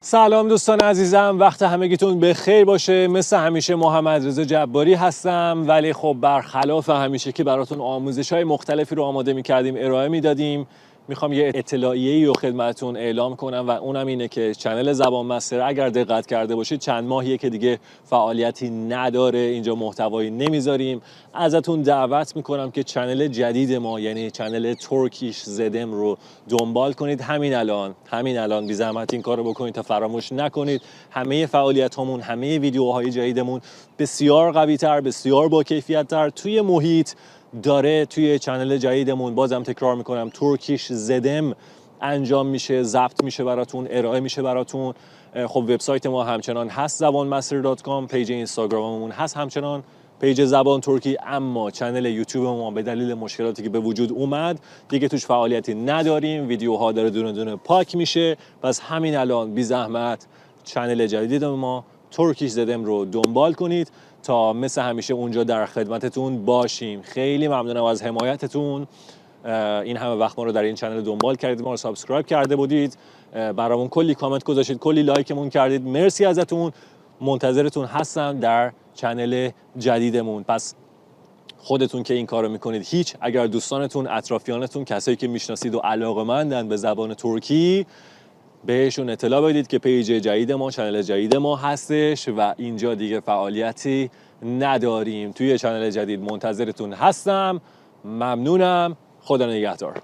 سلام دوستان عزیزم، وقت همگیتون به خیر باشه. مثل همیشه محمد رضا جباری هستم، ولی خب برخلاف همیشه که براتون آموزش‌های مختلفی رو آماده می‌کردیم ارائه میدادیم، میخوام یه اطلاعیه‌ای رو خدمتتون اعلام کنم و اونم اینه که چنل زبان مستر اگر دقت کرده باشید چند ماهیه که دیگه فعالیتی نداره، اینجا محتوایی نمیذاریم. ازتون دعوت میکنم که چنل جدید ما یعنی چنل ترکیش زدم رو دنبال کنید. همین الان بی زحمت این کارو بکنید تا فراموش نکنید. همه فعالیتامون، همه ویدیوهای جدیدمون بسیار قوی‌تر، بسیار با کیفیت‌تر توی محیط داره توی چنل جدیدمون، بازم تکرار میکنم، ترکیش زدم انجام میشه، ضبط میشه براتون، ارائه میشه براتون. خب وبسایت ما همچنان هست zabanmaster.com، پیج اینستاگراممون هست همچنان پیج زبان ترکی، اما چنل یوتیوب ما به دلیل مشکلاتی که به وجود اومد دیگه توش فعالیتی نداریم، ویدیوها داره دونه دونه پاک میشه. پس همین الان بی زحمت چنل جدید ما ترکیش زدم رو دنبال کنید تا مثل همیشه اونجا در خدمتتون باشیم. خیلی ممنونم از حمایتتون. این همه وقت ما رو در این چنل دنبال کردید، ما رو سابسکرایب کرده بودید، برامون کلی کامنت گذاشتید، کلی لایکمون کردید. مرسی ازتون. منتظرتون هستم در چنل جدیدمون. پس خودتون که این کارو میکنید هیچ، اگر دوستانتون، اطرافیانتون، کسایی که میشناسید و علاقه‌مندن به زبان ترکی، بهشون اطلاع بدید که پیج جدید ما، چنل جدید ما هستش و اینجا دیگه فعالیتی نداریم. توی چنل جدید منتظرتون هستم. ممنونم. خدا نگهدار.